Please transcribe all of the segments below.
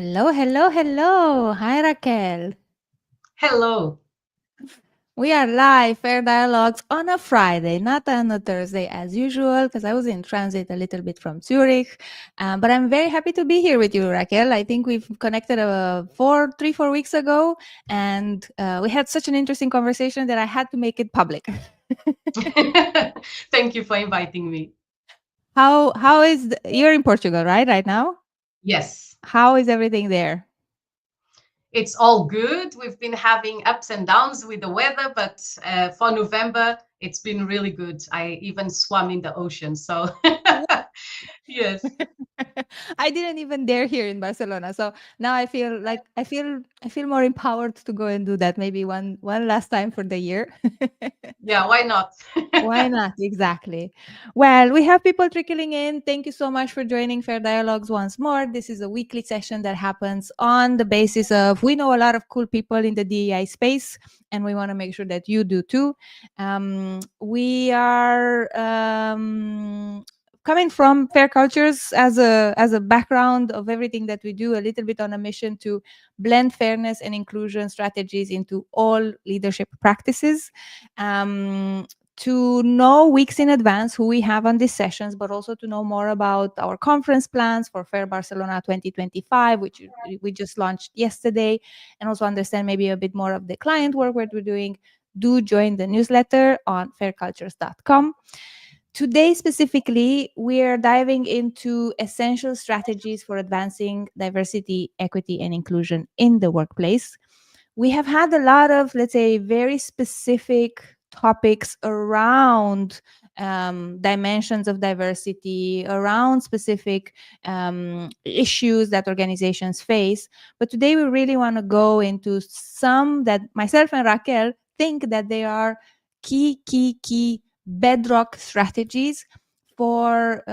Hello, hello, hello. Hi, Raquel. Hello. We are live, Fair Dialogues on a Friday, not on a Thursday as usual, because I was in transit a little bit from Zurich. But I'm very happy to be here with you, Raquel. I think we've connected 4 weeks ago, and we had such an interesting conversation that I had to make it public. Thank you for inviting me. How is you're in Portugal, right now? Yes, How is everything there? it's all good. We've been having ups and downs with the weather, but for November, it's been really good. I even swam in the ocean. So, yes. I didn't even dare here in Barcelona. So now I feel like I feel more empowered to go and do that maybe one last time for the year. Yeah, why not? Why not? Exactly. Well, we have people trickling in. Thank you so much for joining Fair Dialogues once more. This is a weekly session that happens on the basis of we know a lot of cool people in the DEI space, and we want to make sure that you do too. We are coming from Fair Cultures as a background of everything that we do, a little bit on a mission to blend fairness and inclusion strategies into all leadership practices. Um, to know weeks in advance who we have on these sessions, but also to know more about our conference plans for Fair Barcelona 2025, which we just launched yesterday, and also understand maybe a bit more of the client work we're doing, do join the newsletter on faircultures.com. Today, specifically, we are diving into essential strategies for advancing diversity, equity, and inclusion in the workplace. We have had a lot of, let's say, very specific topics around dimensions of diversity, around specific issues that organizations face. But today we really want to go into some that myself and Raquel think that they are key bedrock strategies for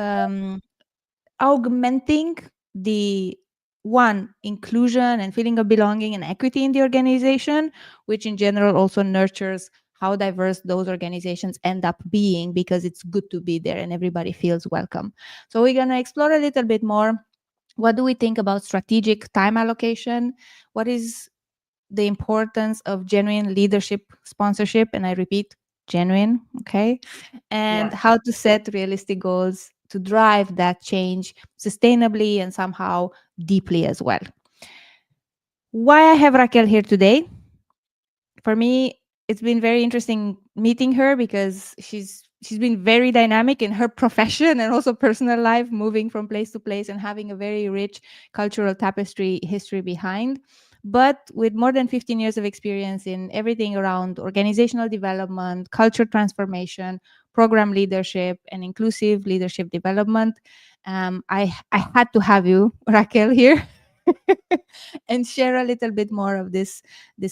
augmenting the one inclusion and feeling of belonging and equity in the organization, which in general also nurtures how diverse those organizations end up being, because it's good to be there and everybody feels welcome. So we're going to explore a little bit more. What do we think about strategic time allocation? What is the importance of genuine leadership sponsorship? And I repeat, genuine, okay? And Yeah. how to set realistic goals to drive that change sustainably and somehow deeply as well. Why I have Raquel here today? For me, it's been very interesting meeting her because she's been very dynamic in her profession and also personal life, moving from place to place and having a very rich cultural tapestry history behind. But with more than 15 years of experience in everything around organizational development, culture transformation, program leadership, and inclusive leadership development, I had to have you, Raquel, here and share a little bit more of this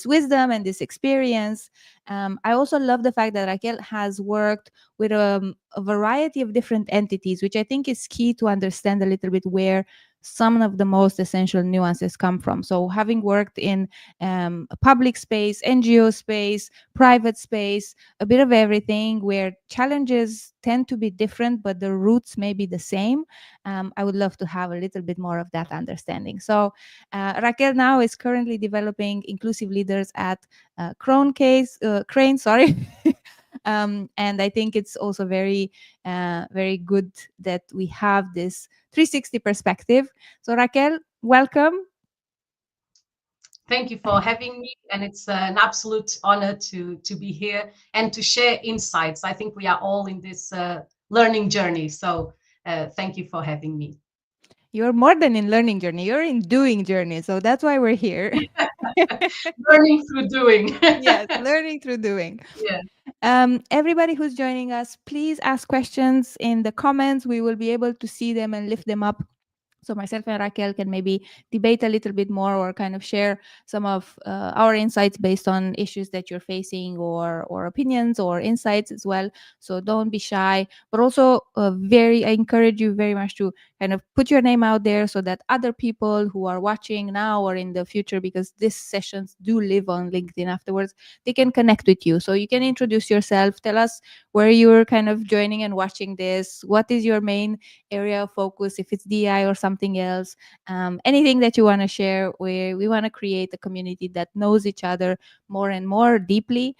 wisdom and this experience. I also love the fact that Raquel has worked with a variety of different entities, which I think is key to understand a little bit where some of the most essential nuances come from. So, having worked in a public space, NGO space, private space, a bit of everything, where challenges tend to be different, but the roots may be the same. I would love to have a little bit more of that understanding. So, Raquel now is currently developing inclusive leaders at Crane, sorry. And I think it's also very good that we have this 360 perspective. So Raquel, welcome. Thank you for having me. And it's an absolute honor to be here and to share insights. I think we are all in this learning journey. So, thank you for having me. You're more than in learning journey, you're in doing journey. So that's why we're here. Learning through doing. Yes, learning through doing. Yeah. Everybody who's joining us, please ask questions in the comments. We will be able to see them and lift them up, so myself and Raquel can maybe debate a little bit more or kind of share some of our insights based on issues that you're facing, or opinions or insights as well. So don't be shy, but also I encourage you very much to kind of put your name out there so that other people who are watching now or in the future, because these sessions do live on LinkedIn afterwards, they can connect with you. So you can introduce yourself, tell us where you're kind of joining and watching this, what is your main area of focus, if it's DI or something something else, anything that you want to share. We want to create a community that knows each other more and more deeply,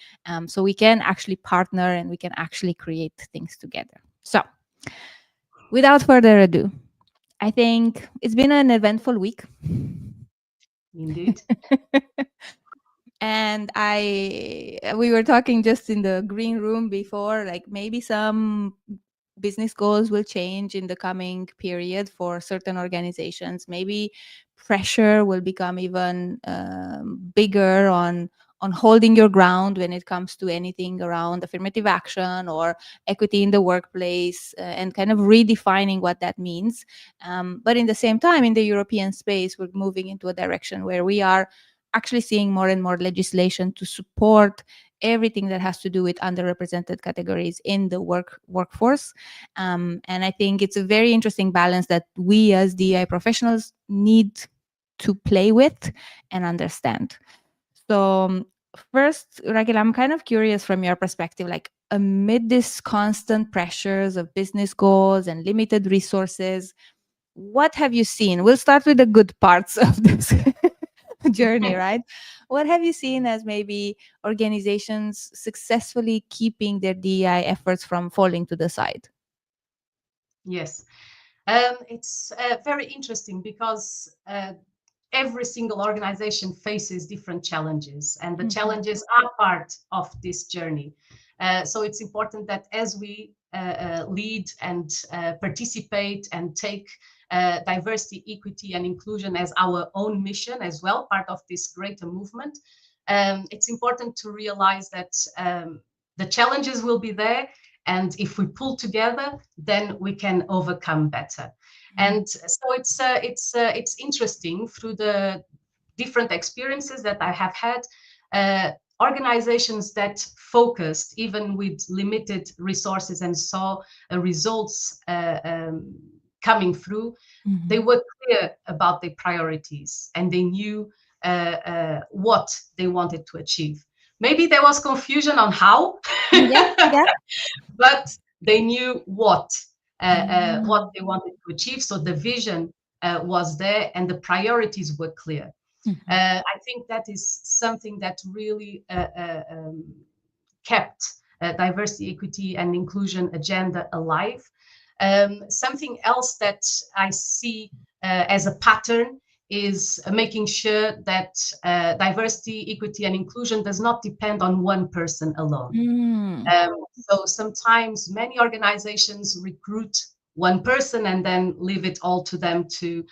so we can actually partner and we can actually create things together. So without further ado, I think it's been an eventful week. Indeed. And we were talking just in the green room before, like maybe some business goals will change in the coming period for certain organizations. Maybe pressure will become even bigger on holding your ground when it comes to anything around affirmative action or equity in the workplace, and kind of redefining what that means. But in the same time, in the European space, we're moving into a direction where we are actually seeing more and more legislation to support everything that has to do with underrepresented categories in the workforce. And I think it's a very interesting balance that we as DEI professionals need to play with and understand. So first, Raquel, I'm kind of curious from your perspective, like amid this constant pressures of business goals and limited resources, what have you seen? We'll start with the good parts of this journey, right? What have you seen as maybe organizations successfully keeping their DEI efforts from falling to the side? Yes. It's very interesting because every single organization faces different challenges, and the challenges are part of this journey. So it's important that as we lead and participate and take diversity, equity, and inclusion as our own mission as well, part of this greater movement, it's important to realize that the challenges will be there, and if we pull together, then we can overcome better. And so it's interesting through the different experiences that I have had. Organizations that focused even with limited resources and saw results coming through, they were clear about their priorities and they knew what they wanted to achieve. Maybe there was confusion on how, Yeah, yeah. but they knew what they wanted to achieve. So the vision was there and the priorities were clear. I think that is something that really kept diversity, equity, and inclusion agenda alive. Something else that I see as a pattern is making sure that diversity, equity, and inclusion does not depend on one person alone. So sometimes many organizations recruit one person and then leave it all to them to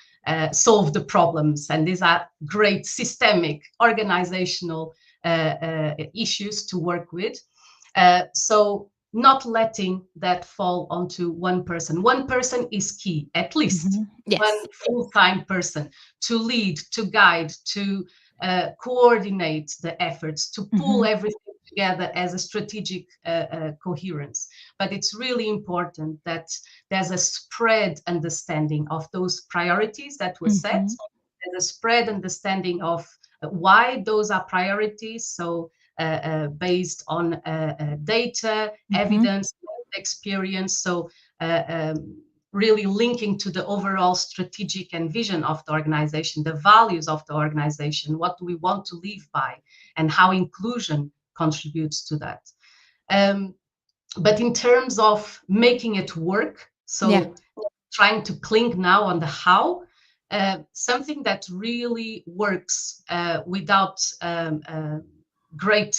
solve the problems. And these are great systemic organizational issues to work with. So not letting that fall onto one person. One person is key, at least Yes. one full-time person to lead, to guide, to coordinate the efforts, to pull everything together as a strategic coherence. But it's really important that there's a spread understanding of those priorities that were set. There's a spread understanding of why those are priorities. So based on data, evidence, experience. So really linking to the overall strategic and vision of the organization, the values of the organization, what do we want to live by, and how inclusion contributes to that. But in terms of making it work, so trying to cling now on the how, something that really works without great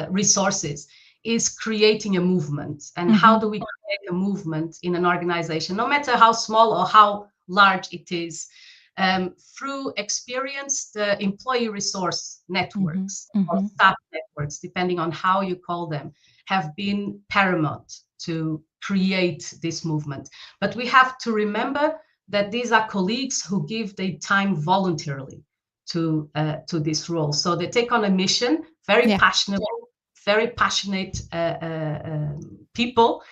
resources is creating a movement. And how do we create a movement in an organization, no matter how small or how large it is? Through experience, the employee resource networks or staff networks, depending on how you call them, have been paramount to create this movement. But we have to remember that these are colleagues who give their time voluntarily to this role. So they take on a mission, very passionate people,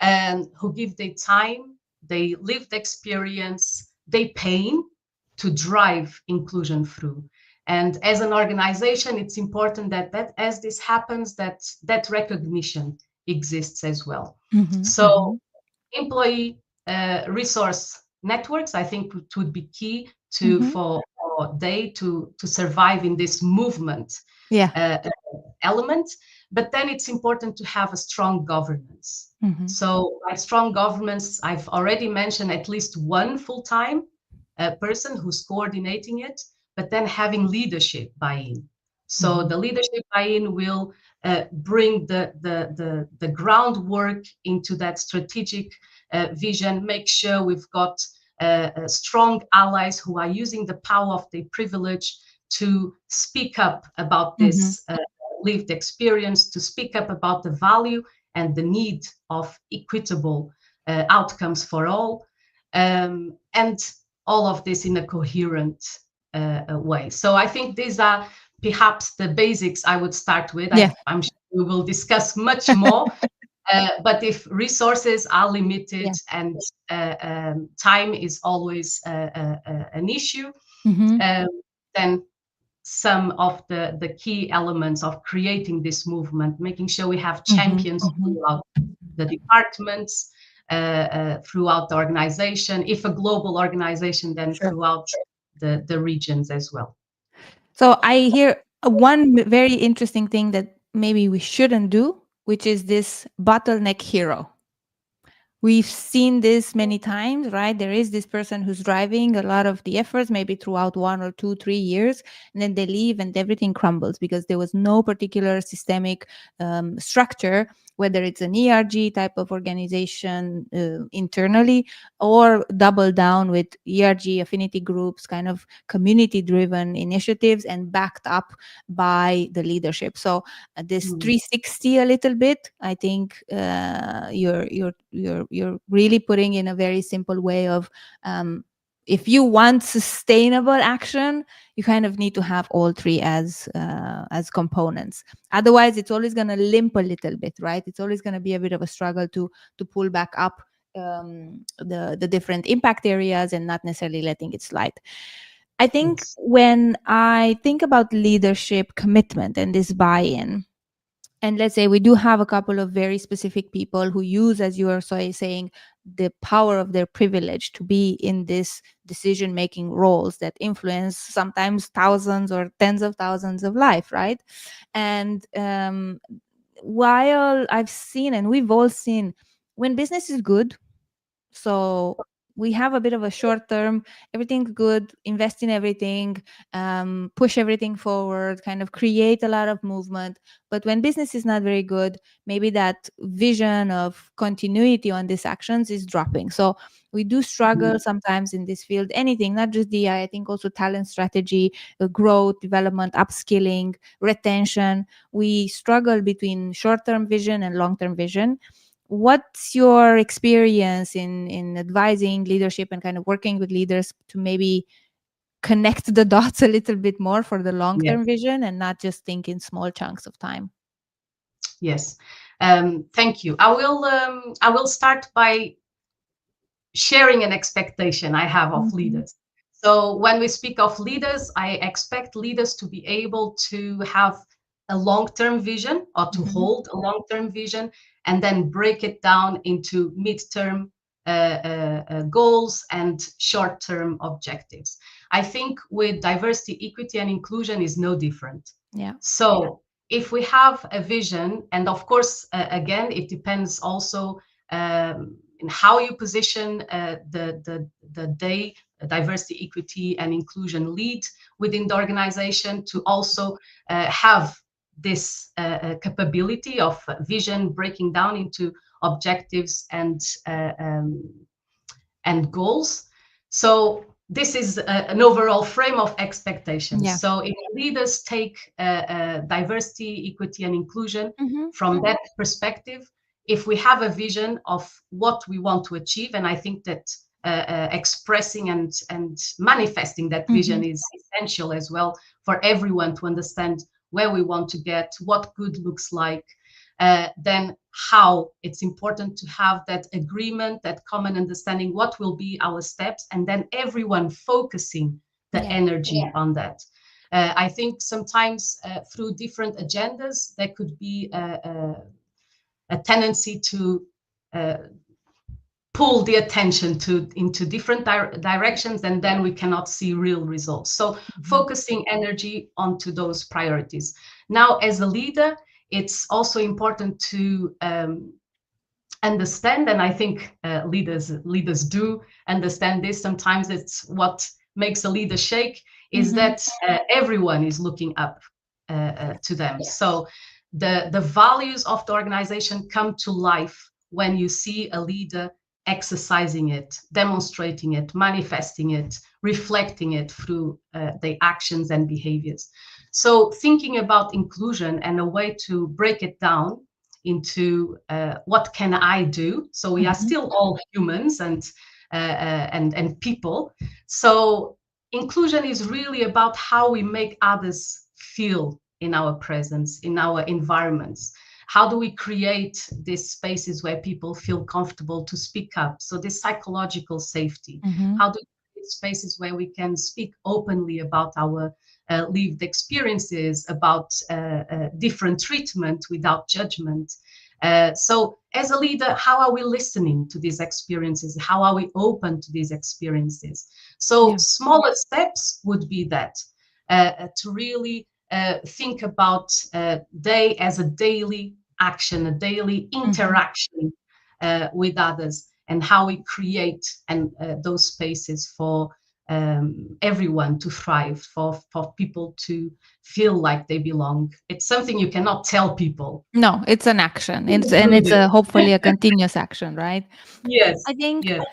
and who give their time, they lived experience, they pain to drive inclusion through. And as an organization, it's important that as this happens, that recognition exists as well. So employee resource networks. I think it would be key to Mm-hmm. for they to survive in this movement Yeah. uh, element. But then it's important to have a strong governance. Mm-hmm. So by strong governance, I've already mentioned at least one full-time person who's coordinating it, but then having leadership buy-in. So Mm-hmm. the leadership buy-in will bring the groundwork into that strategic vision, make sure we've got strong allies who are using the power of their privilege to speak up about Mm-hmm. this lived experience, to speak up about the value and the need of equitable outcomes for all, and all of this in a coherent way. So I think these are perhaps the basics I would start with. Yeah. I'm sure we will discuss much more, but if resources are limited Yeah. and time is always an issue, Mm-hmm. um, then some of the key elements of creating this movement, making sure we have Mm-hmm. champions Mm-hmm. throughout the departments, throughout the organization. If a global organization, then Sure. throughout the regions as well. So I hear one very interesting thing that maybe we shouldn't do, which is this bottleneck hero. We've seen this many times, right? There is this person who's driving a lot of the efforts, maybe throughout 1 or 2, 3 years, and then they leave and everything crumbles because there was no particular systemic structure, whether it's an ERG type of organization internally, or double down with ERG affinity groups, kind of community driven initiatives and backed up by the leadership. So this Mm. 360 a little bit, I think you're really putting in a very simple way of if you want sustainable action, you kind of need to have all three as components. Otherwise it's always going to limp a little bit, right? It's always going to be a bit of a struggle to pull back up the different impact areas and not necessarily letting it slide. I think Yes. when I think about leadership commitment and this buy-in, and let's say we do have a couple of very specific people who use, as you are saying, the power of their privilege to be in this decision making roles that influence sometimes thousands or tens of thousands of life, right? And while I've seen, and we've all seen, when business is good, so we have a bit of a short term, everything's good, invest in everything, push everything forward, kind of create a lot of movement. But when business is not very good, maybe that vision of continuity on these actions is dropping. So we do struggle sometimes in this field, anything, not just DI, I think also talent strategy, growth, development, upskilling, retention. We struggle between short term vision and long term vision. What's your experience in advising leadership and kind of working with leaders to maybe connect the dots a little bit more for the long Yes. term vision and not just think in small chunks of time? Yes. Thank you. I will start by sharing an expectation I have of Mhm. leaders. So when we speak of leaders, I expect leaders to be able to have a long-term vision or to Mhm. hold a long-term vision and then break it down into mid-term goals and short-term objectives. I think with diversity, equity, and inclusion is no different. Yeah. So if we have a vision, and of course, again, it depends also in how you position the day diversity, equity, and inclusion lead within the organization to also have this capability of vision breaking down into objectives and goals. So this is an overall frame of expectations. Yeah. So if leaders take diversity, equity, and inclusion Mhm. from that perspective, if we have a vision of what we want to achieve, and I think that expressing and manifesting that vision Mhm. is essential as well for everyone to understand where we want to get, what good looks like, then how it's important to have that agreement, that common understanding, what will be our steps, and then everyone focusing the Yeah. energy on that. I think sometimes through different agendas, there could be a tendency to uh, pull the attention into different directions, and then we cannot see real results. So Mhm. focusing energy onto those priorities. Now, as a leader, it's also important to understand, and I think leaders do understand this. Sometimes it's what makes a leader shake, is Mhm. that everyone is looking up to them. So the values of the organization come to life when you see a leader exercising it, demonstrating it, manifesting it, reflecting it through their actions and behaviors. So thinking about inclusion and a way to break it down into what can I do. So we are Mhm. still all humans and people. So inclusion is really about how we make others feel in our presence, in our environments. How do we create these spaces where people feel comfortable to speak up? So this psychological safety. Mhm. How do we create spaces where we can speak openly about our lived experiences, about different treatment without judgment? So as a leader, how are we listening to these experiences? How are we open to these experiences? So Yeah. smaller steps would be that, to really think about day as a daily action, a daily Mhm. interaction with others, and how we create and those spaces for everyone to thrive, for people to feel like they belong. It's something you cannot tell people. No, it's an action. It's Included. a hopefully a continuous action, right? I Yes, think yes.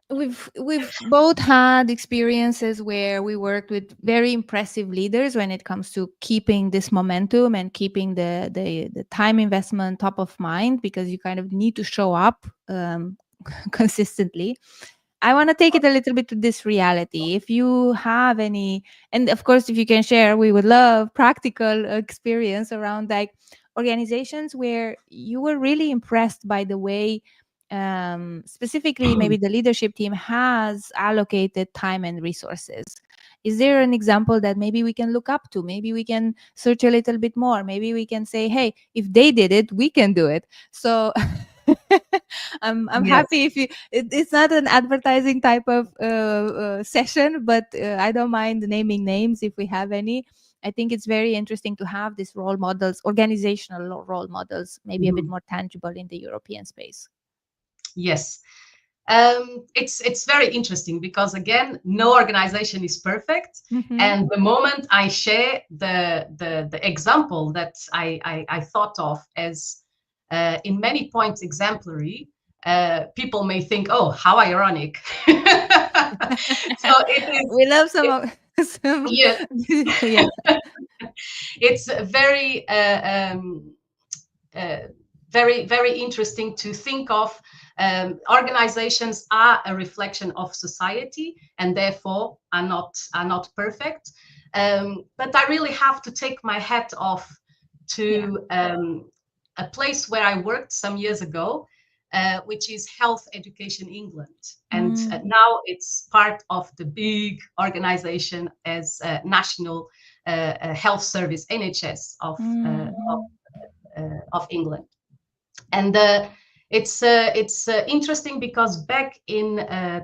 we've both had experiences where we worked with very impressive leaders when it comes to keeping this momentum and keeping the time investment top of mind, because you kind of need to show up consistently. I want to take it a little bit to this reality. If you have any, and of course, if you can share, we would love practical experience around like organizations where you were really impressed by the way, specifically, maybe the leadership team has allocated time and resources. Is there an example that maybe we can look up to? Maybe we can search a little bit more. Maybe we can say, hey, if they did it, we can do it. So I'm Yes. happy if you it's not an advertising type of session, but I don't mind naming names if we have any. I think it's very interesting to have these role models, organizational role models, maybe a bit Mhm. more tangible in the European space. Yes. It's very interesting because again, no organization is perfect. Hmm. And the moment I share the example that I thought of as in many points exemplary, people may think, oh, how ironic. So it is. We love some It, of some. yes, Yeah. it's very uh, very interesting to think of. Organizations are a reflection of society and therefore are not perfect. But I really have to take my hat off Yeah. to a place where I worked some years ago, which is Health Education England. And Mm, now it's part of the big organization as National Health Service, NHS mm, of England. And it's interesting because back in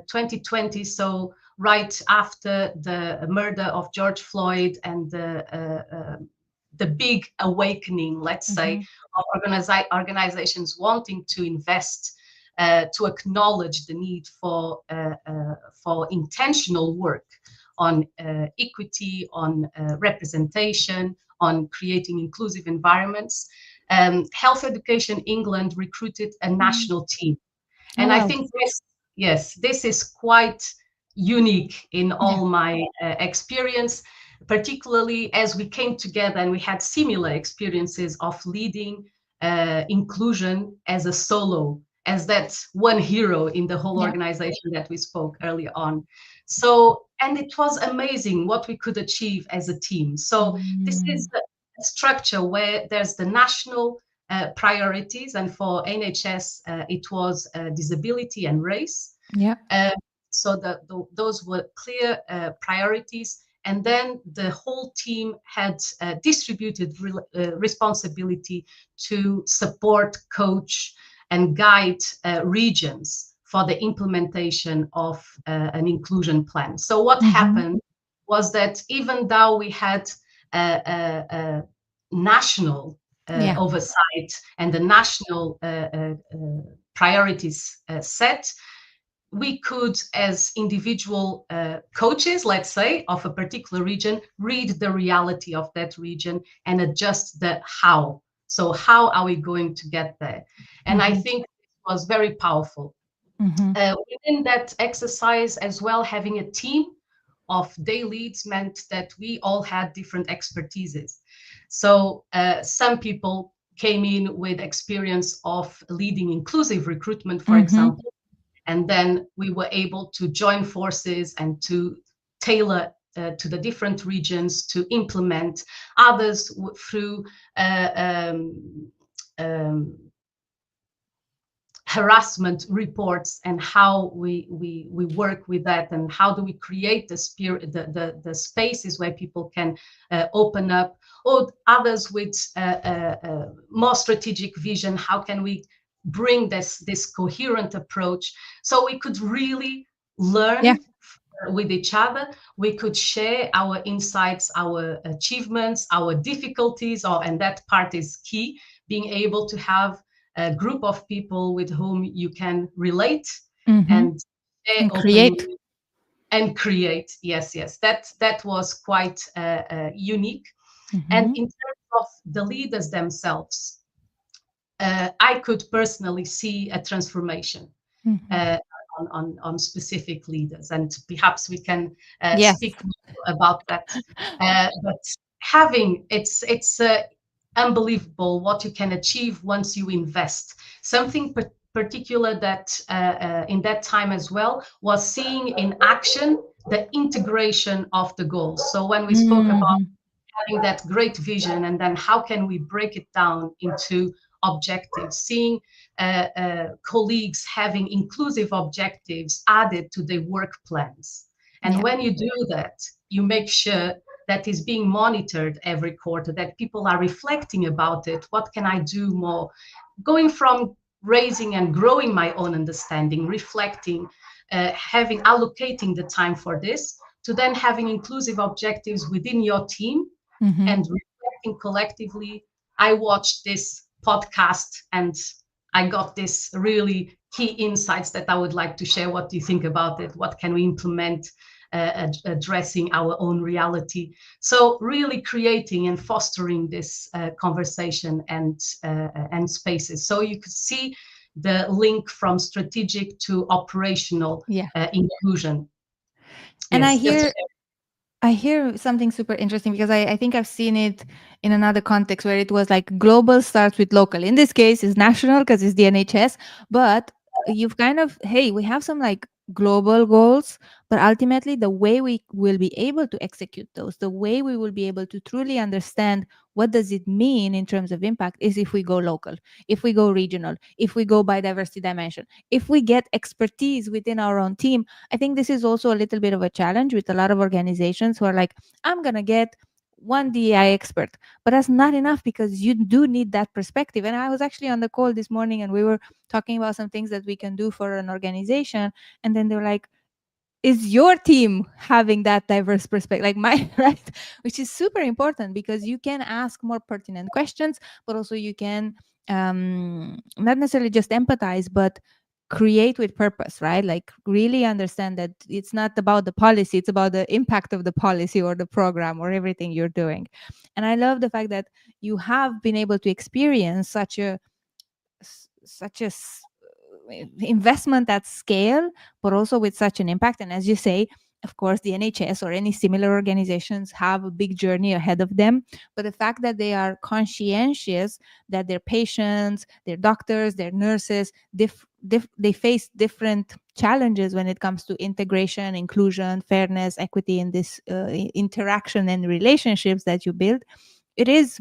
2020, so right after the murder of George Floyd and the big awakening, let's say, mhm. of organizations wanting to invest to acknowledge the need for intentional work on equity, on representation, on creating inclusive environments. Health Education England recruited a Mm. national team. Oh, And I wow. think this is quite unique in Yeah. all my experience, particularly as we came together and we had similar experiences of leading inclusion as a solo, as that one hero in the whole Yeah. organization that we spoke earlier on. So, and it was amazing what we could achieve as a team. So this Mm. is a structure where there's the national priorities, and for NHS, it was disability and race. Yeah. Uh, so those were clear priorities. And then the whole team had distributed responsibility to support, coach, and guide regions for the implementation of an inclusion plan. So what Mhm. happened was that even though we had a national Yeah. oversight and the national priorities set, we could, as individual coaches, let's say, of a particular region, read the reality of that region and adjust the how. So, how are we going to get there? And I Mhm. think it was very powerful. Mhm. Within that exercise, as well, having a team of day leads meant that we all had different expertises. So, some people came in with experience of leading inclusive recruitment, for Mhm. example, and then we were able to join forces and to tailor to the different regions to implement others through uh, um, um, harassment reports and how we work with that and how do we create the spirit the spaces where people can open up, or others with more strategic vision, how can we bring this coherent approach so we could really Yeah. learn with each other, we could share our insights, our achievements, our difficulties, and that part is key, being able to have a group of people with whom you can relate Mhm. and share And create. openly and create. Yes, yes, that was quite unique. And Mhm. in terms of the leaders themselves, I could personally see a transformation Mhm. uh, on specific leaders, and perhaps we can Yes. speak more about that. But having it's unbelievable what you can achieve once you invest. Something particular that in that time as well was seeing in action the integration of the goals. So when we spoke about Mhm. having that great vision and then how can we break it down into objectives, seeing colleagues having inclusive objectives added to their work plans. And Yeah. when you do that, you make sure that is being monitored every quarter, that people are reflecting about it. What can I do more? Going from raising and growing my own understanding, reflecting, having allocating the time for this, to then having inclusive objectives within your team Mhm. and reflecting collectively. I watched this podcast and I got this really key insights that I would like to share. What do you think about it? What can we implement addressing our own reality? So really creating and fostering this conversation and spaces. So you could see the link from strategic to operational Yeah. inclusion. And Yes, just I hear something super interesting because I think I've seen it in another context where it was like global starts with local. In this case, it's national because it's the NHS, but you've kind of, hey, we have some like global goals, but ultimately the way we will be able to execute those, the way we will be able to truly understand what does it mean in terms of impact is if we go local, if we go regional, if we go by diversity dimension, if we get expertise within our own team. I think this is also a little bit of a challenge with a lot of organizations who are like, I'm going to get one DEI expert, but that's not enough because you do need that perspective. And I was actually on the call this morning and we were talking about some things that we can do for an organization. And then they were like, is your team having that diverse perspective like my right, which is super important because you can ask more pertinent questions, but also you can not necessarily just empathize but create with purpose, right? Like really understand that it's not about the policy, it's about the impact of the policy or the program or everything you're doing. And I love the fact that you have been able to experience such a investment at scale, but also with such an impact. And as you say, of course, the NHS or any similar organizations have a big journey ahead of them. But the fact that they are conscientious that their patients, their doctors, their nurses, they face different challenges when it comes to integration, inclusion, fairness, equity in this interaction and relationships that you build. It is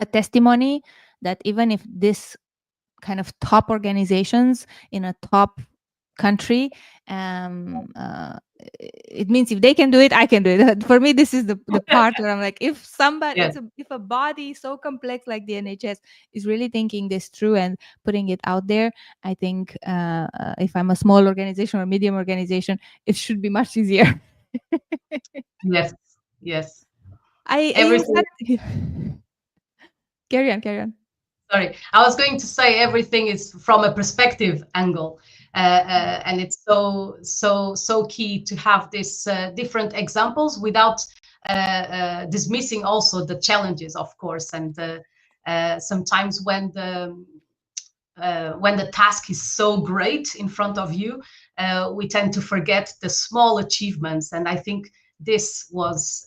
a testimony that even if this kind of top organizations in a top country. It means if they can do it, I can do it. For me, this is the part where I'm like, if somebody, Yes, if a body so complex like the NHS is really thinking this through and putting it out there, I think if I'm a small organization or medium organization, it should be much easier. yes, yes. You Everything. said, carry on, carry on. Sorry, I was going to say everything is from a perspective angle, and it's so key to have these different examples without dismissing also the challenges, of course. And sometimes when the task is so great in front of you, we tend to forget the small achievements. And I think this was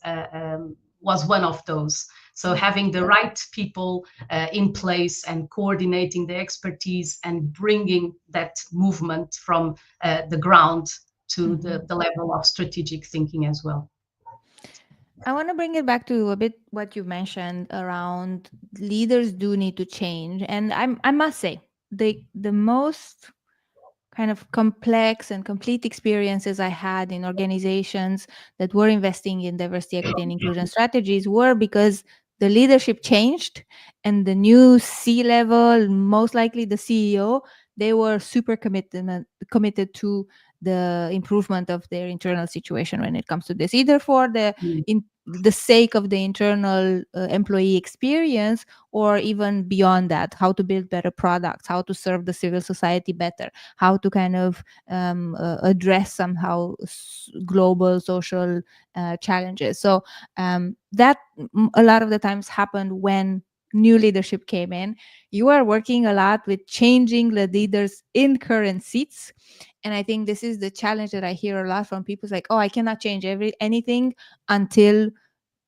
one of those. So Mm-hmm. having the right people in place and coordinating the expertise and bringing that movement from the ground to Mm-hmm. the level of strategic thinking as well. I want to bring it back to a bit what you mentioned around leaders do need to change. And I must say, the most kind of complex and complete experiences I had in organizations that were investing in diversity, equity, and inclusion strategies were because the leadership changed and the new C level, most likely the CEO, they were super committed to the improvement of their internal situation when it comes to this, either for Mm. the sake of the internal employee experience, or even beyond that, how to build better products, how to serve the civil society better, how to kind of address somehow global social challenges. So that a lot of the times happened when new leadership came in. You are working a lot with changing the leaders in current seats. And I think this is the challenge that I hear a lot from people. It's like, oh, I cannot change anything until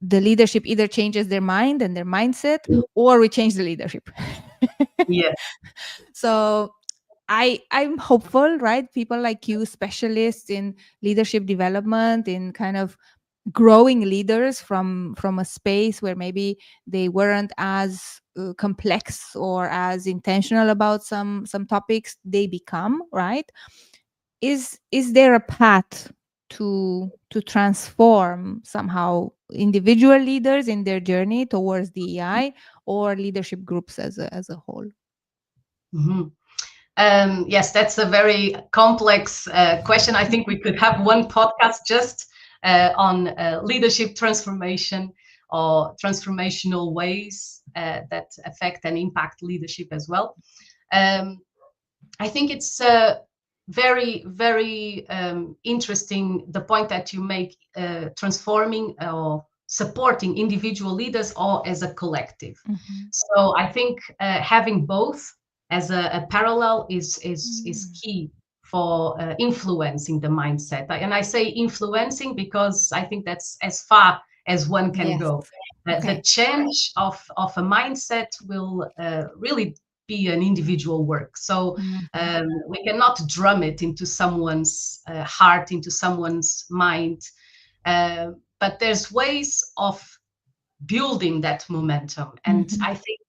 the leadership either changes their mind and their mindset, or we change the leadership. Yeah. So I'm hopeful, right? People like you, specialists in leadership development, in kind of growing leaders from a space where maybe they weren't as complex or as intentional about some topics, they become, right? Is there a path to transform somehow individual leaders in their journey towards DEI, or leadership groups as a whole? Mhm. Yes, that's a very complex question. I think we could have one podcast just on leadership transformation or transformational ways that affect and impact leadership as well. Um, I think it's very, very interesting the point that you make, transforming or supporting individual leaders or as a collective. Mhm. So I think having both as a parallel is Mm. key for influencing the mindset. And I say influencing because I think that's as far as one can Yes. go. The Okay. change of a mindset will really be an individual work. So Mhm. we cannot drum it into someone's heart, into someone's mind. But there's ways of building that momentum. And Mhm. I think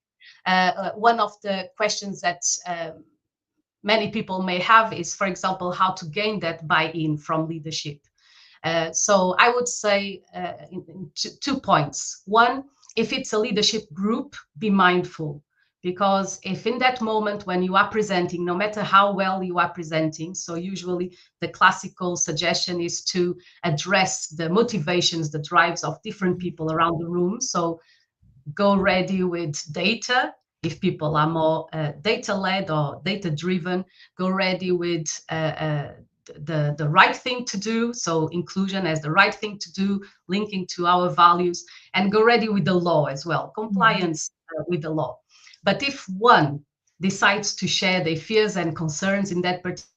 one of the questions that many people may have is, for example, how to gain that buy-in from leadership. So I would say in 2 points. One, if it's a leadership group, be mindful. Because if in that moment when you are presenting, no matter how well you are presenting, so usually the classical suggestion is to address the motivations, the drives of different Mhm. people around the room. So go ready with data. If people are more data led or data driven, go ready with the right thing to do. So inclusion as the right thing to do, linking to our values, and go ready with the law as well, Mhm. compliance with the law. But if one decides to share their fears and concerns in that particular,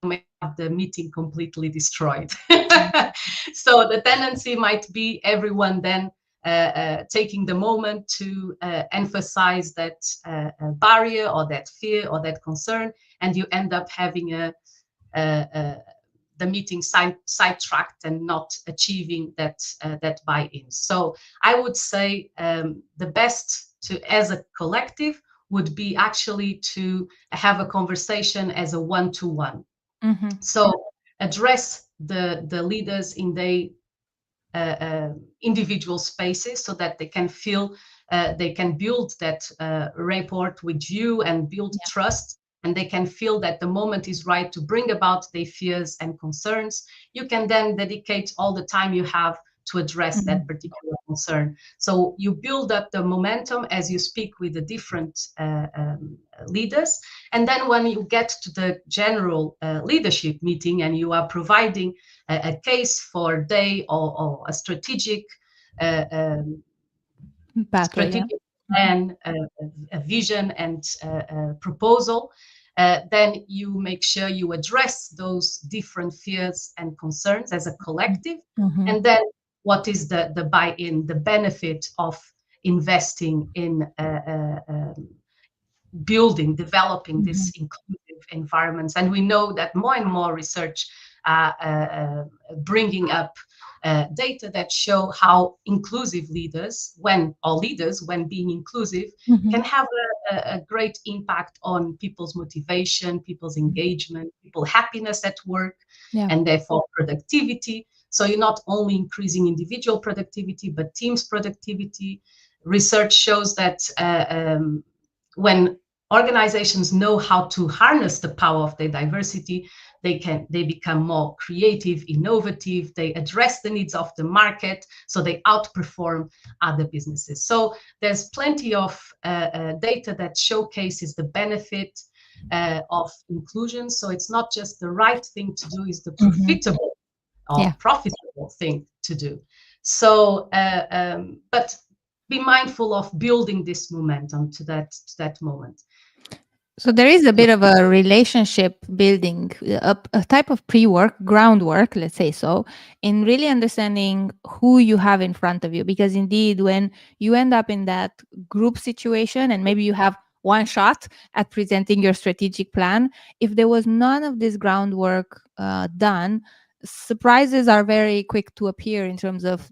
may have the meeting completely destroyed. Mhm. So the tendency might be everyone then taking the moment to emphasize that barrier or that fear or that concern, and you end up having a the meeting sidetracked and not achieving that buy-in. So I would say the best to, as a collective, would be actually to have a conversation as a one-to-one. Mhm. So address the leaders in their individual spaces so that they can feel they can build that rapport with you and build Yeah. trust, and they can feel that the moment is right to bring about their fears and concerns. You can then dedicate all the time you have to address that Mhm. particular concern. So you build up the momentum as you speak with the different leaders. And then when you get to the general leadership meeting and you are providing a case for day or a strategic uh, um, Pathway, yeah. strategic Mhm. plan, a vision, and a proposal, then you make sure you address those different fears and concerns as a collective. Mhm. And then what is the buy-in, the benefit of investing in building, developing Mhm. these inclusive environments. And we know that more and more research bringing up data that show how inclusive leaders, when being inclusive, Mhm. can have a great impact on people's motivation, people's engagement, people's happiness at work, Yeah. and therefore productivity. So you're not only increasing individual productivity, but teams' productivity. Research shows that when organizations know how to harness the power of their diversity, they become more creative, innovative, they address the needs of the market, so they outperform other businesses. So there's plenty of data that showcases the benefit of inclusion. So it's not just the right thing to do, it's the Mhm. profitable or Yeah. profitable thing to do. So but be mindful of building this momentum to that moment. So there is a bit of a relationship building, a type of pre-work, groundwork, let's say so, in really understanding who you have in front of you. Because indeed, when you end up in that group situation and maybe you have one shot at presenting your strategic plan, if there was none of this groundwork done, surprises are very quick to appear in terms of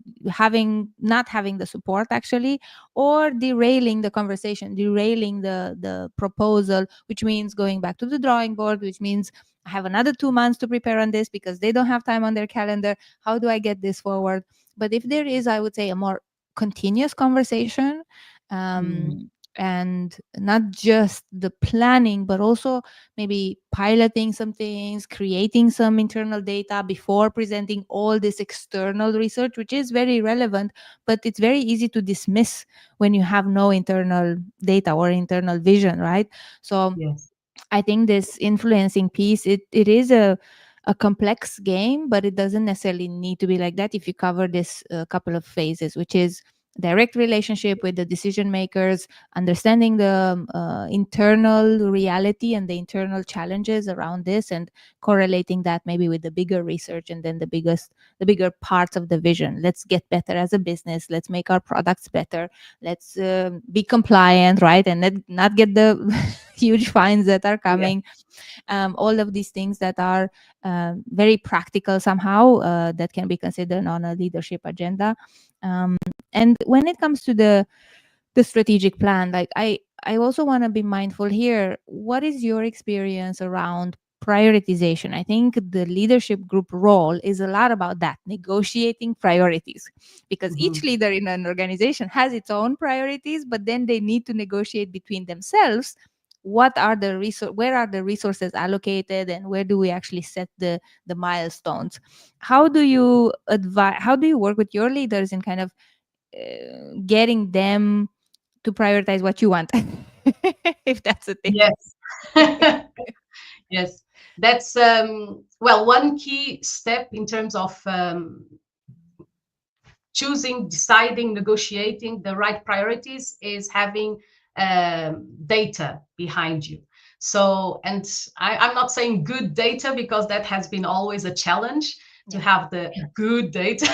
not having the support actually, or derailing the conversation, derailing the proposal, which means going back to the drawing board, which means I have another 2 months to prepare on this because they don't have time on their calendar. How do I get this forward? But if there is, I would say, a more continuous conversation, Mm, and not just the planning, but also maybe piloting some things, creating some internal data before presenting all this external research, which is very relevant, but it's very easy to dismiss when you have no internal data or internal vision, right? So yes. I think this influencing piece, it is a complex game, but it doesn't necessarily need to be like that if you cover this couple of phases, which is direct relationship with the decision makers, understanding the internal reality and the internal challenges around this, and correlating that maybe with the bigger research, and then the bigger parts of the vision. Let's get better as a business. Let's make our products better. Let's be compliant, right? And not get the huge fines that are Yeah. coming. All of these things that are very practical somehow, that can be considered on a leadership agenda. And when it comes to the strategic plan, like I also want to be mindful here. What is your experience around prioritization? I think the leadership group role is a lot about that, negotiating priorities, because each Mhm. leader in an organization has its own priorities, but then they need to negotiate between themselves. What are the where are the resources allocated, and where do we actually set the milestones? How do you work with your leaders in kind of getting them to prioritize what you want? If that's a thing. Yes. Yes. That's well, one key step in terms of choosing, deciding, negotiating the right priorities is having data behind you. So, and I'm not saying good data because that has been always a challenge to Yeah. have the good data,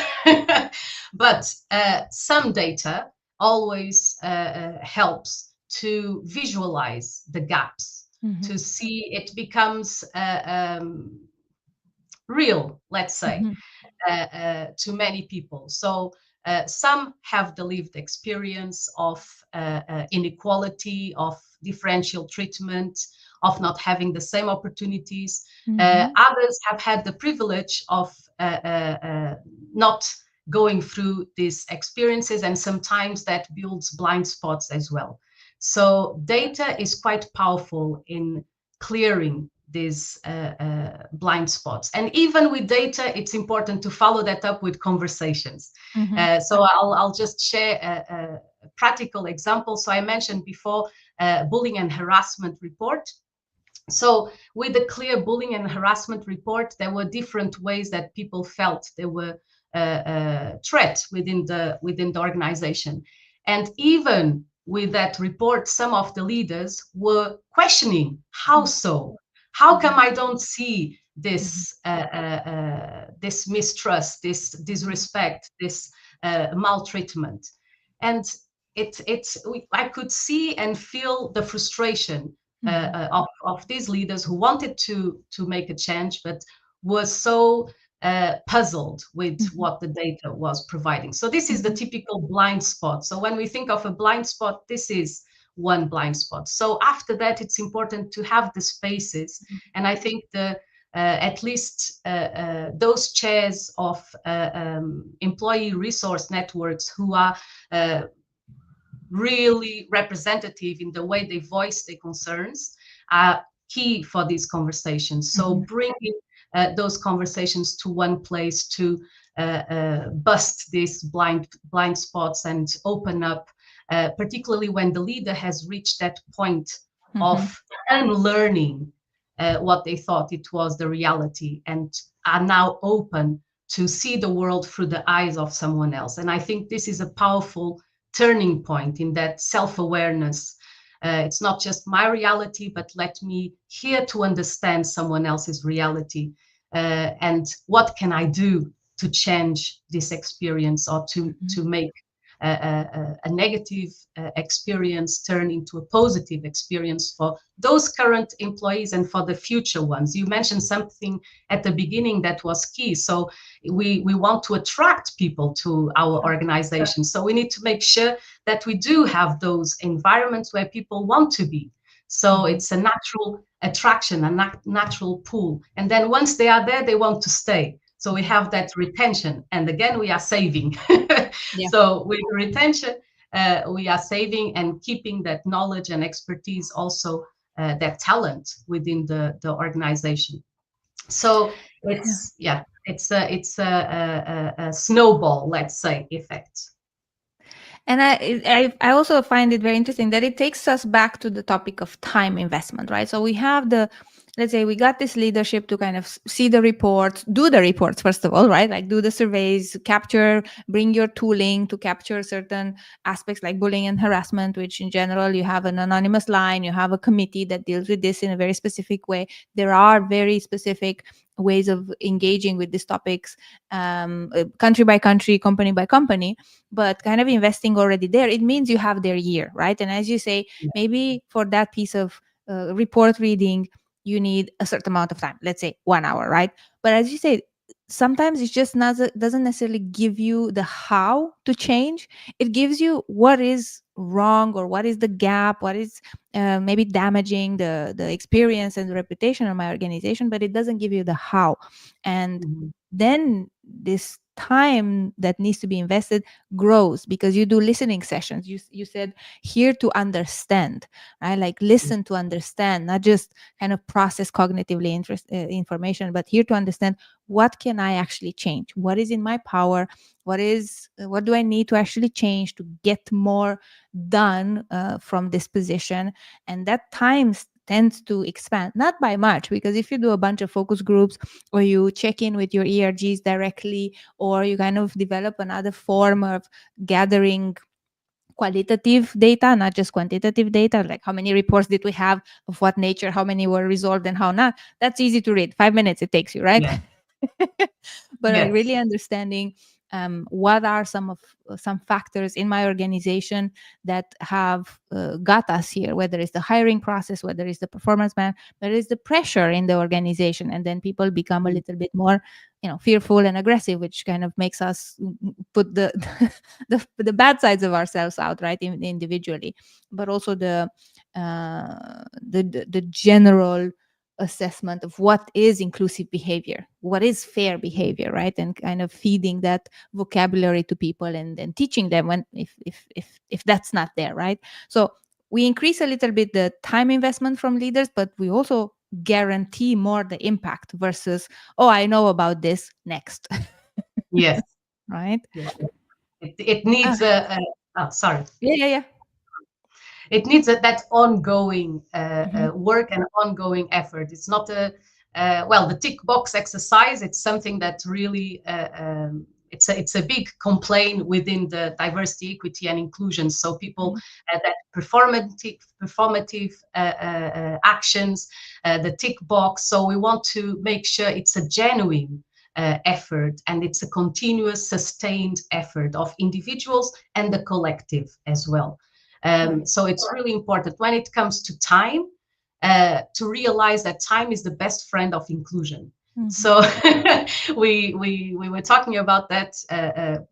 but some data always helps to visualize the gaps, Mhm. to see it becomes real, let's say, Mhm. to many people. So some have the lived experience of inequality, of differential treatment, of not having the same opportunities. Others have had the privilege of not going through these experiences, and sometimes that builds blind spots as well. So data is quite powerful in clearing these blind spots. And even with data, it's important to follow that up with conversations. So I'll just share a practical example. So I mentioned before bullying and harassment report. So with the clear bullying and harassment report, there were different ways that people felt there were threats within the organization. And even with that report, some of the leaders were questioning, how so? How come I don't see this this mistrust, this disrespect, this maltreatment? And I could see and feel the frustration of these leaders who wanted to make a change, but were so puzzled with what the data was providing. So this is the typical blind spot. So when we think of a blind spot, this is one blind spot. So after that, it's important to have the spaces. And I think at least those chairs of employee resource networks who are really representative in the way they voice their concerns are key for these conversations. So bringing those conversations to one place to bust these blind spots and open up, particularly when the leader has reached that point of unlearning what they thought it was the reality and are now open to see the world through the eyes of someone else. And I think this is a powerful turning point in that self-awareness. It's not just my reality, but let me hear to understand someone else's reality. And what can I do to change this experience, or to make a negative experience turn into a positive experience for those current employees and for the future ones. You mentioned something at the beginning that was key. So we want to attract people to our organization. So we need to make sure that we do have those environments where people want to be. So it's a natural attraction, a natural pull. And then once they are there, they want to stay. So we have that retention. And again, we are saving. So with retention, we are saving and keeping that knowledge and expertise, also that talent within the organization. So it's it's a snowball, let's say, effect. And I also find it very interesting that it takes us back to the topic of time investment, right? So we have let's say we got this leadership to kind of see the reports, do the reports, first of all, right? Like do the surveys, bring your tooling to capture certain aspects like bullying and harassment, which in general, you have an anonymous line, you have a committee that deals with this in a very specific way. There are very specific ways of engaging with these topics, country by country, company by company, but kind of investing already there, it means you have their year, right? And as you say, maybe for that piece of report reading, you need a certain amount of time, let's say 1 hour, right? But as you say, sometimes it's just not, doesn't necessarily give you the how to change. It gives you what is wrong, or what is the gap, what is maybe damaging the experience and the reputation of my organization, but it doesn't give you the how. And then this time that needs to be invested grows, because you do listening sessions. You said here to understand, right? Like listen to understand, not just kind of process cognitively information, but here to understand, what can I actually change? What is in my power? What do I need to actually change to get more done from this position? And that time tends to expand, not by much, because if you do a bunch of focus groups, or you check in with your ERGs directly, or you kind of develop another form of gathering qualitative data, not just quantitative data, like how many reports did we have, of what nature, how many were resolved and how not, that's easy to read. 5 minutes it takes you, right? But like really understanding What are some factors in my organization that have got us here, whether it's the hiring process, whether it's the performance plan, whether it's the pressure in the organization, and then people become a little bit more fearful and aggressive, which kind of makes us put the the bad sides of ourselves out, right, individually, but also the general assessment of what is inclusive behavior, what is fair behavior, right, and kind of feeding that vocabulary to people, and then teaching them when if that's not there, right. So we increase a little bit the time investment from leaders, but we also guarantee more the impact versus, oh, I know about this, next. Yes. Right. Yes. It needs Ah, sorry. yeah, yeah, yeah. It needs that ongoing Mhm, work and ongoing effort. It's not well, the tick box exercise. It's something that really it's a big complaint within the diversity, equity, and inclusion. So people mhm, that performative actions, the tick box. So we want to make sure it's a genuine effort, and it's a continuous, sustained effort of individuals and the collective as well. sure. So it's really important when it comes to time to realize that time is the best friend of inclusion. Mhm, So we were talking about that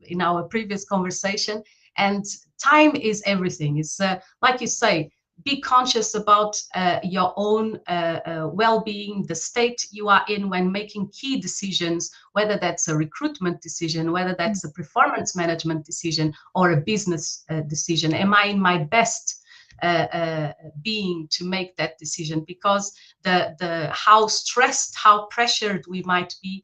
in our previous conversation, and time is everything. It's like you say, be conscious about your own well-being, the state you are in when making key decisions, whether that's a recruitment decision, whether mm, that's a performance management decision, or a business decision. Am I in my best being to make that decision? Because the how stressed, how pressured we might be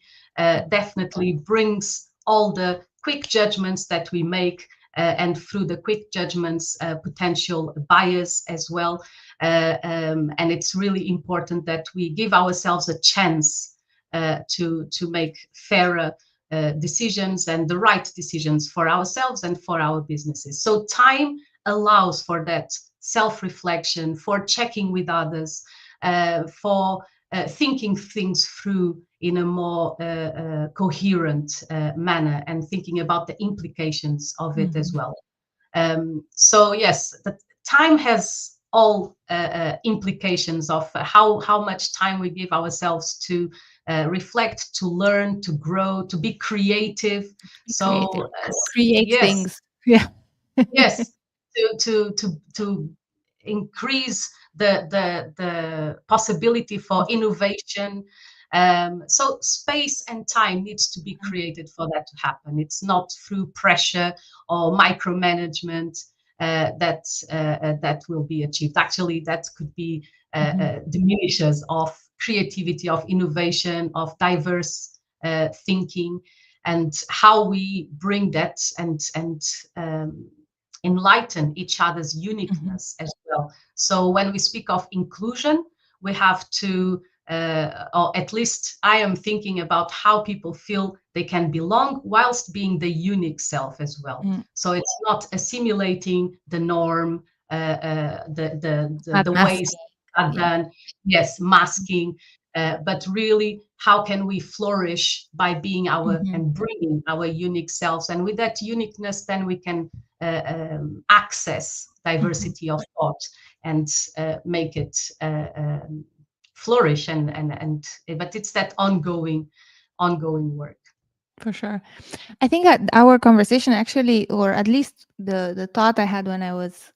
definitely brings all the quick judgments that we make, and through the quick judgments, potential bias as well. And it's really important that we give ourselves a chance to make fairer decisions and the right decisions for ourselves and for our businesses. So time allows for that self-reflection, for checking with others, for thinking things through in a more coherent manner, and thinking about the implications of it as mhm, well. So yes, the time has all implications of how much time we give ourselves to reflect, to learn, to grow, to be creative. be creative, So create yes, things. Yeah. yes, to increase the possibility for innovation. So space and time needs to be created for that to happen. It's not through pressure or micromanagement that will be achieved. Actually, that could be Mhm, diminishes of creativity, of innovation, of diverse thinking, and how we bring that and enlighten each other's mhm, uniqueness as well. So when we speak of inclusion, we have to, or at least I am thinking about how people feel they can belong whilst being the unique self as well. mm. So it's not assimilating the norm, Not the ways masking. are Yeah. done, yes, masking, but really, how can we flourish by being our Mhm, and bringing our unique selves? And with that uniqueness, then we can access mhm. diversity of thought and make it flourish. But it's that ongoing work. For sure. I think that our conversation actually, or at least the thought I had when I was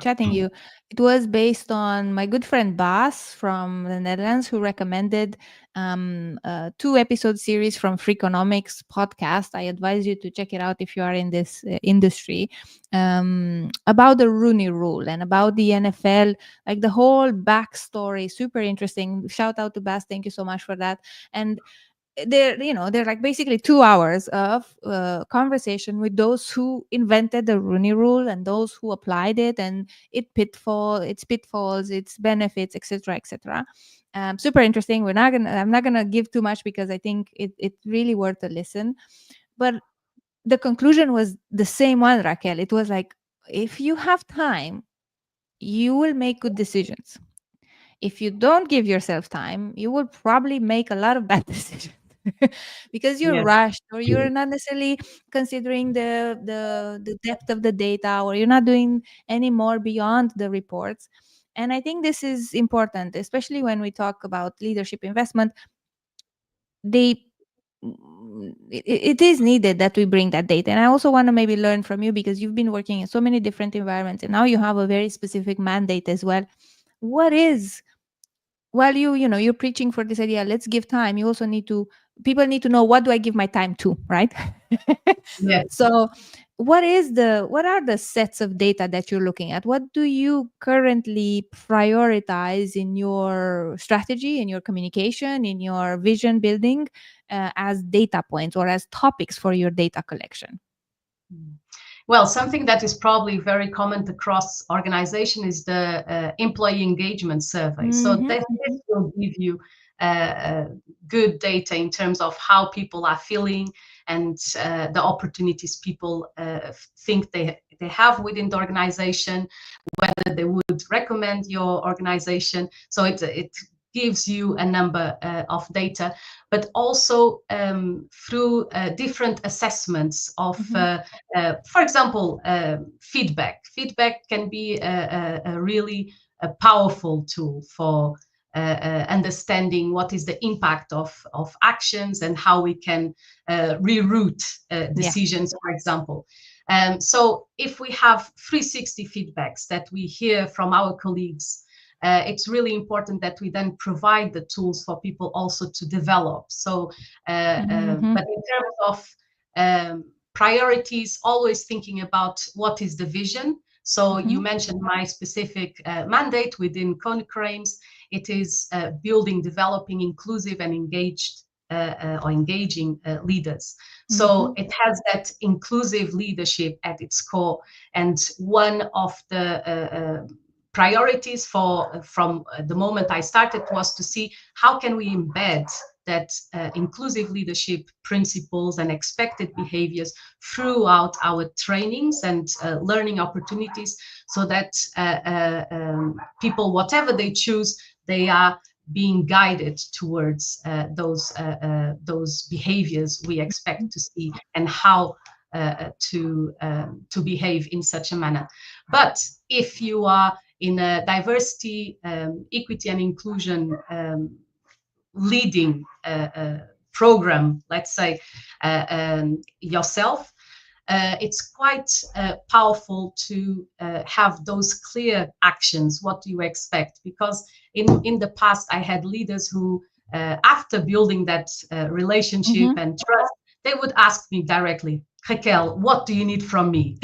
chatting you, it was based on my good friend Bas from the Netherlands, who recommended two episode series from Freakonomics podcast. I advise you to check it out if you are in this industry, about the Rooney Rule and about the NFL, like the whole backstory. Super interesting. Shout out to Bas. Thank you so much for that. And they're like basically 2 hours of conversation with those who invented the Rooney Rule and those who applied it, and its pitfalls, its benefits, etc., etc. Super interesting. I'm not gonna give too much because I think it's really worth a listen. But the conclusion was the same one, Raquel. It was like, if you have time, you will make good decisions. If you don't give yourself time, you will probably make a lot of bad decisions. because you're Yes. rushed, or you're not necessarily considering the depth of the data, or you're not doing any more beyond the reports. And I think this is important, especially when we talk about leadership investment. They it is needed that we bring that data. And I also want to maybe learn from you, because you've been working in so many different environments, and now you have a very specific mandate as well. What is, while you're preaching for this idea, let's give time, you also need to, people need to know, what do I give my time to, right? Yes. So what are the sets of data that you're looking at? What do you currently prioritize in your strategy, in your communication, in your vision building, as data points or as topics for your data collection? Mm. Well, something that is probably very common across organization is the employee engagement survey. So Mm-hmm, this will give you good data in terms of how people are feeling, and the opportunities people think they have within the organization, whether they would recommend your organization. So it gives you a number of data, but also through different assessments of, for example, feedback. Feedback can be a really a powerful tool for understanding what is the impact of actions and how we can reroute yeah. decisions, for example. So if we have 360 feedbacks that we hear from our colleagues, it's really important that we then provide the tools for people also to develop. So, Mm-hmm, but in terms of priorities, always thinking about what is the vision. So mm-hmm, you mentioned my specific mandate within Konecranes. It is building, developing inclusive and engaging leaders. mm-hmm, So it has that inclusive leadership at its core. And one of the priorities from the moment I started was to see how can we embed that inclusive leadership principles and expected behaviors throughout our trainings and learning opportunities, so that people, whatever they choose, they are being guided towards those behaviors we expect to see, and how to behave in such a manner. But if you are in a diversity, equity, and inclusion leading program, let's say, yourself, it's quite powerful to have those clear actions. What do you expect? Because in the past, I had leaders who, after building that relationship mm-hmm. and trust, they would ask me directly, Raquel, what do you need from me?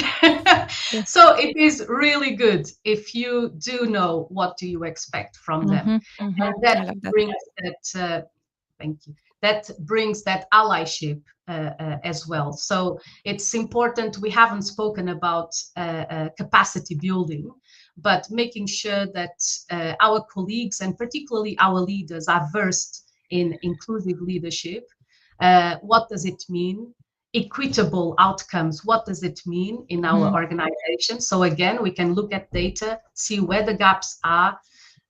Yeah. So it is really good if you do know what do you expect from them. Mm-hmm, mm-hmm. And that I love that. brings that thank you, that brings that allyship as well. So it's important. We haven't spoken about capacity building, but making sure that our colleagues, and particularly our leaders, are versed in inclusive leadership. What does it mean? Equitable outcomes, what does it mean in our Mm-hmm, organization? So again, we can look at data, see where the gaps are,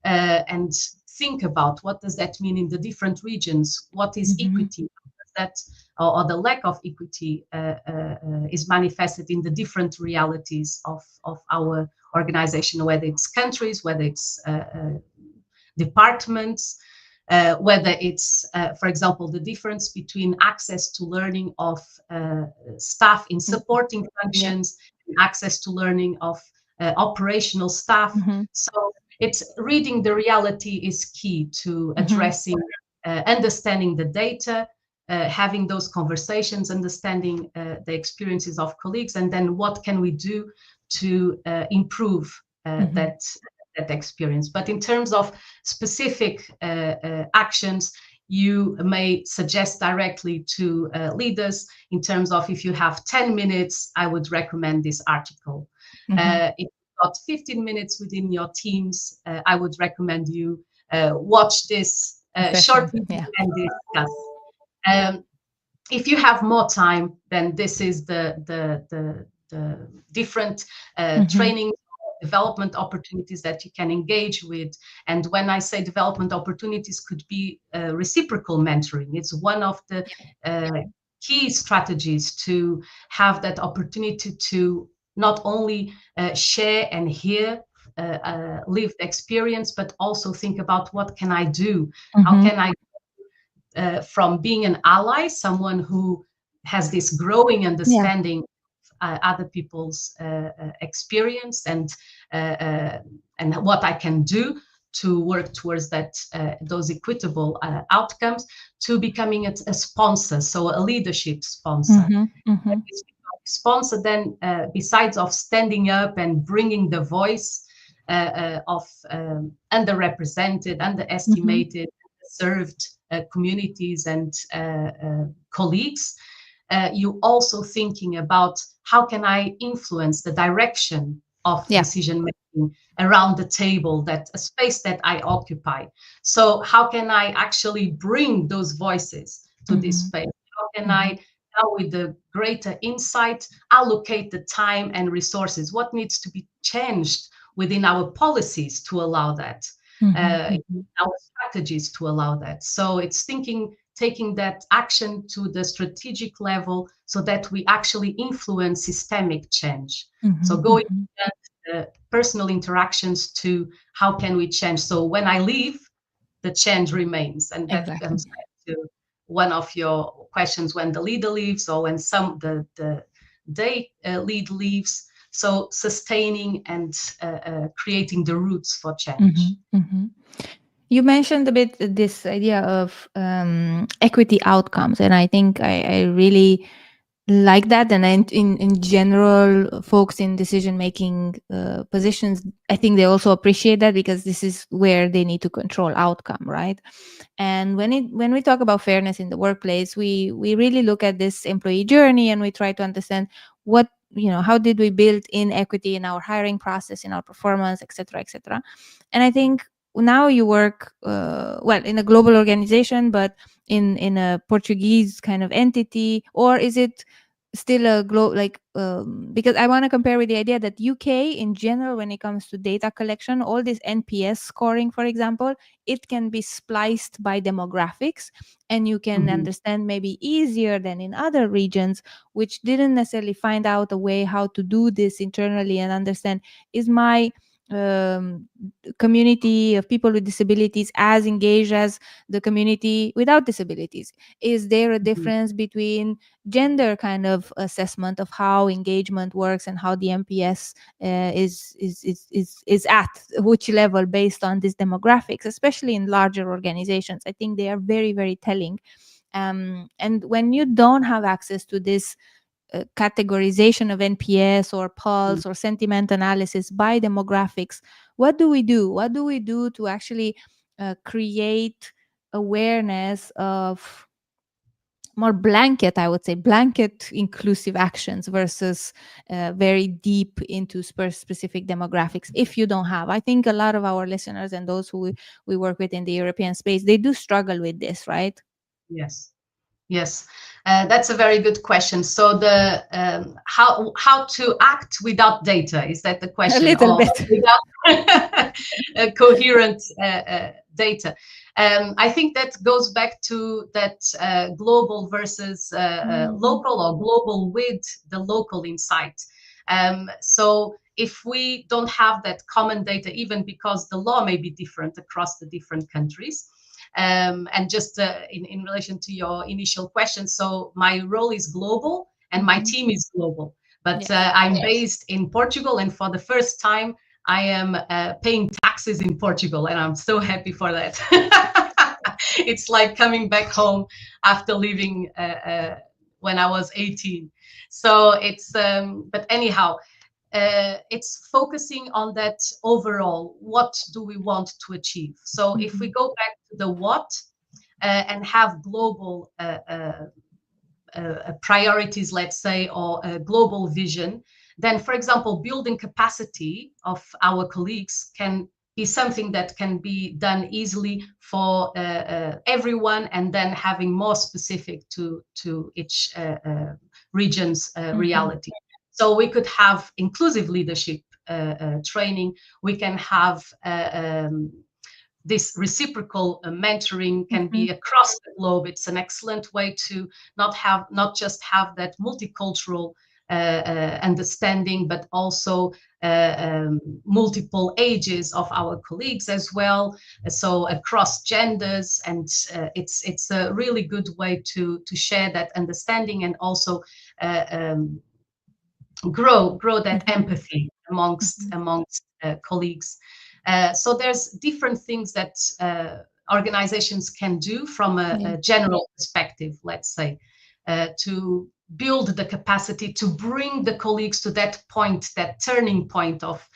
and think about what does that mean in the different regions. What is mm-hmm, equity? That, or the lack of equity is manifested in the different realities of our organization, whether it's countries, whether it's departments, whether it's, for example, the difference between access to learning of staff in supporting yeah. functions, and access to learning of operational staff. Mm-hmm, So it's reading the reality is key to mm-hmm, addressing, understanding the data, having those conversations, understanding the experiences of colleagues, and then what can we do to improve mm-hmm, that experience. But in terms of specific actions, you may suggest directly to leaders in terms of, if you have 10 minutes, I would recommend this article. mm-hmm. If you've got 15 minutes within your teams, I would recommend you watch this short Session. video Yeah. and discuss. Um, if you have more time, then this is the different Mm-hmm, training development opportunities that you can engage with. And when I say development opportunities, could be reciprocal mentoring. It's one of the key strategies to have that opportunity to not only share and hear lived experience, but also think about what can I do? How Mm-hmm. can I, from being an ally, someone who has this growing Yeah. understanding other people's experience and what I can do to work towards that those equitable outcomes, to becoming a sponsor, so a leadership sponsor. Mm-hmm. Mm-hmm. Sponsor then, besides of standing up and bringing the voice of underrepresented, Mm-hmm. underestimated, served communities and colleagues, you also thinking about how can I influence the direction of Yeah. decision making around the table, that a space that I occupy. So how can I actually bring those voices to this Mm-hmm. space? How can Mm-hmm. I now, with the greater insight, allocate the time and resources? What needs to be changed within our policies to allow that? Mm-hmm. Our strategies to allow that. So it's thinking, taking that action to the strategic level so that we actually influence systemic change. So Mm-hmm. going Mm-hmm. personal interactions to how can we change. So when I leave, the change remains, and that Exactly. comes back to one of your questions: when the leader leaves, or when the day lead leaves. So sustaining and creating the roots for Mm-hmm. change. Mm-hmm. You mentioned a bit this idea of equity outcomes, and I think I really like that. And in general, folks in decision making positions, I think they also appreciate that, because this is where they need to control outcome, right? And when we talk about fairness in the workplace, we really look at this employee journey, and we try to understand what, how did we build in equity in our hiring process, in our performance, etc., etc. And I think now you work well in a global organization, but in a Portuguese kind of entity, or is it still a like because I want to compare with the idea that UK in general, when it comes to data collection, all this NPS scoring, for example, it can be spliced by demographics, and you can Mhm. understand maybe easier than in other regions which didn't necessarily find out a way how to do this internally and understand, is my um, community of people with disabilities as engaged as the community without disabilities? Is there a Mhm. difference between gender kind of assessment of how engagement works and how the MPS is at which level based on these demographics, especially in larger organizations? I think they are very, very telling. And when you don't have access to this categorization of NPS or pulse or sentiment analysis by demographics, what do we do? What do we do to actually create awareness of more blanket, I would say, blanket inclusive actions versus very deep into specific demographics? If you don't have, I think a lot of our listeners and those who we work with in the European space, they do struggle with this, right? Yes. Yes, that's a very good question. So the how to act without data, is that the A question, little or bit. without coherent data? I think that goes back to that global versus Mhm. local, or global with the local insight. So if we don't have that common data, even because the law may be different across the different countries. And just in relation to your initial question, so my role is global and my Mhm. team is global, but Yes. I'm based in Portugal, and for the first time, I am paying taxes in Portugal, and I'm so happy for that. It's like coming back home after leaving when I was 18. So it's, but anyhow, it's focusing on that overall. What do we want to achieve? So if we Mhm. go back to the what and have global priorities, let's say, or a global vision, then, for example, building capacity of our colleagues can be something that can be done easily for everyone, and then having more specific to each region's Mhm. reality. So we could have inclusive leadership training, we can have this reciprocal mentoring can Mhm. be across the globe. It's an excellent way to not just have that multicultural understanding, but also multiple ages of our colleagues as well. So across genders, and it's a really good way to share that understanding and also uh, um, grow that Mhm. empathy amongst Mhm. colleagues. So there's different things that organizations can do from Yeah. a general perspective, let's say, to build the capacity to bring the colleagues to that point, that turning point of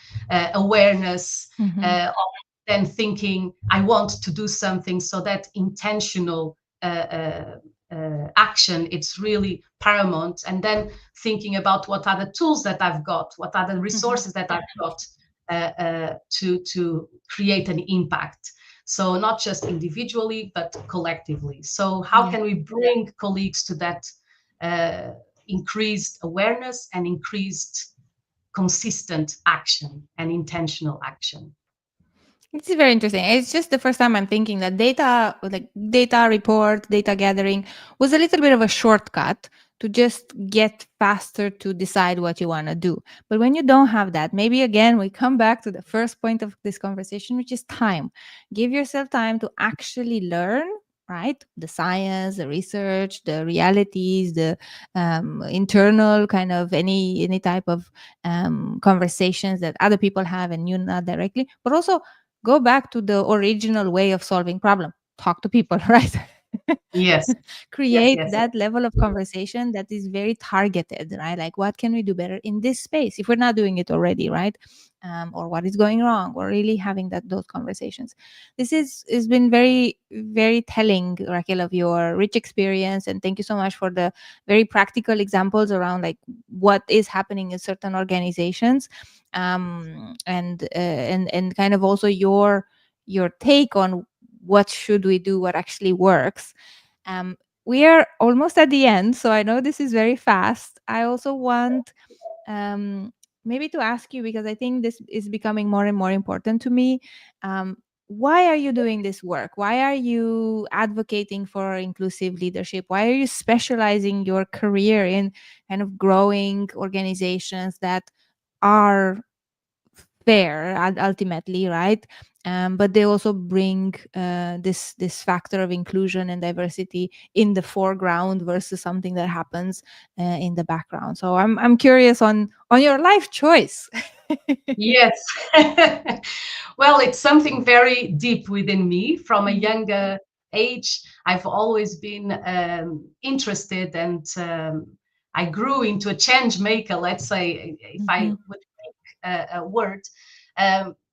awareness, Mhm. of then thinking, I want to do something. So that intentional action, it's really paramount. And then thinking about what are the tools that I've got, what are the Mhm. resources that I've got to create an impact. So not just individually, but collectively. So how Yeah. can we bring colleagues to that increased awareness and increased consistent action and intentional action? It's very interesting. It's just the first time I'm thinking that data, like data report, data gathering, was a little bit of a shortcut to just get faster to decide what you want to do. But when you don't have that, maybe again, we come back to the first point of this conversation, which is time. Give yourself time to actually learn, right? The science, the research, the realities, the internal kind of any type of conversations that other people have and you not directly, but also go back to the original way of solving problem. Talk to people, right? Yes, yes, Create yes, that level of conversation that is very targeted, right? Like, what can we do better in this space if we're not doing it already, right? Or what is going wrong? We're really having those conversations. This is has been very very telling, Raquel, of your rich experience, and thank you so much for the very practical examples around like what is happening in certain organizations, and kind of also your take on what should we do, what actually works. um, we are almost at the end, so I know this is very fast. I also want um, maybe to ask you, because I think this is becoming more and more important to me. Um, why are you doing this work? Why are you advocating for inclusive leadership? Why are you specializing your career in kind of growing organizations that are fair ultimately, right? But they also bring this factor of inclusion and diversity in the foreground versus something that happens in the background. So I'm curious on your life choice. yes. Well, it's something very deep within me from a Mhm. younger age. I've always been interested, and I grew into a change maker, let's say, if I Mhm. would pick a word.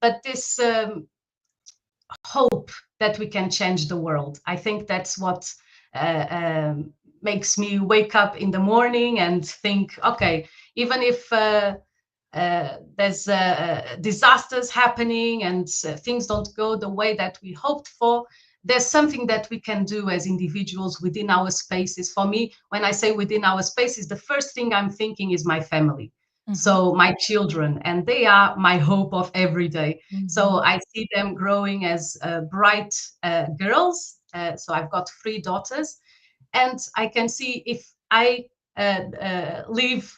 But this hope that we can change the world, I think that's what uh, um, makes me wake up in the morning and think, okay, even if there's disasters happening and things don't go the way that we hoped for, there's something that we can do as individuals within our spaces. For me, when I say within our spaces, the first thing I'm thinking is my family. Mhm. So my children, and they are my hope of every day. So Mhm. I see them growing as bright girls. So I've got 3 daughters, and I can see if I leave,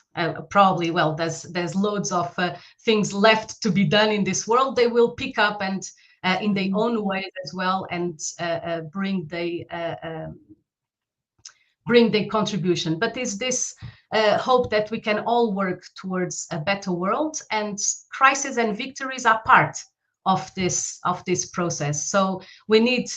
probably, well, there's loads of things left to be done in this world. They will pick up and in their Mhm. own ways as well, and bring their contribution. But is this hope that we can all work towards a better world, and crises and victories are part of this process. So we need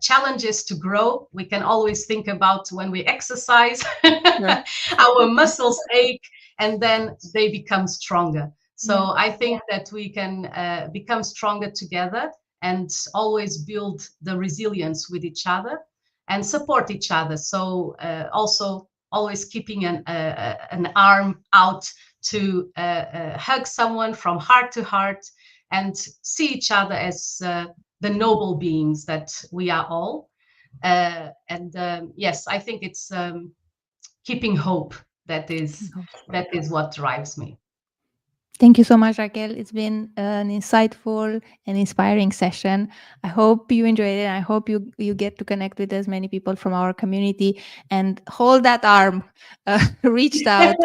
challenges to grow. We can always think about when we exercise, Sure. our muscles ache, and then they become stronger. Yeah. So I think that we can become stronger together and always build the resilience with each other and support each other. So also always keeping an arm out to hug someone from heart to heart and see each other as the noble beings that we are all. And yes, I think it's keeping hope that is what drives me. Thank you so much, Raquel. It's been an insightful and inspiring session. I hope you enjoyed it. I hope you get to connect with as many people from our community and hold that arm, reached out,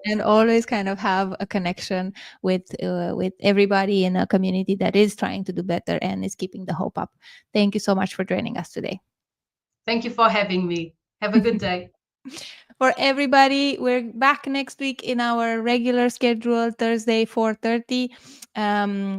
and always kind of have a connection with everybody in a community that is trying to do better and is keeping the hope up. Thank you so much for joining us today. Thank you for having me. Have a good day. For everybody, we're back next week in our regular schedule, Thursday 4:30.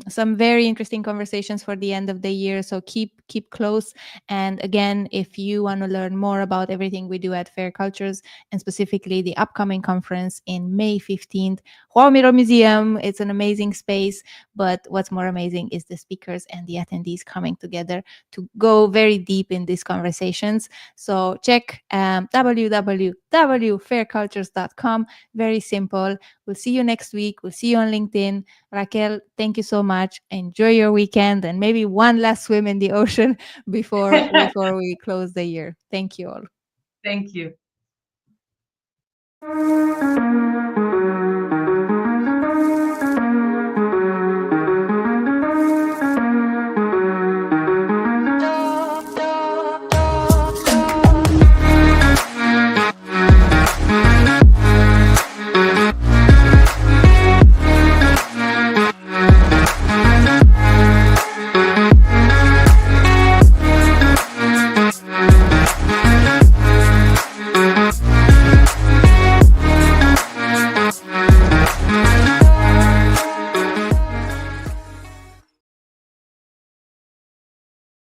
Some very interesting conversations for the end of the year, so keep close. And again, if you want to learn more about everything we do at Fair Cultures, and specifically the upcoming conference in May 15th, Joao Miro Museum, it's an amazing space. But what's more amazing is the speakers and the attendees coming together to go very deep in these conversations. So check www.faircultures.com. Very simple. We'll see you next week. We'll see you on LinkedIn. Raquel, thank you so much. Enjoy your weekend and maybe one last swim in the ocean before we close the year. Thank you all. Thank you.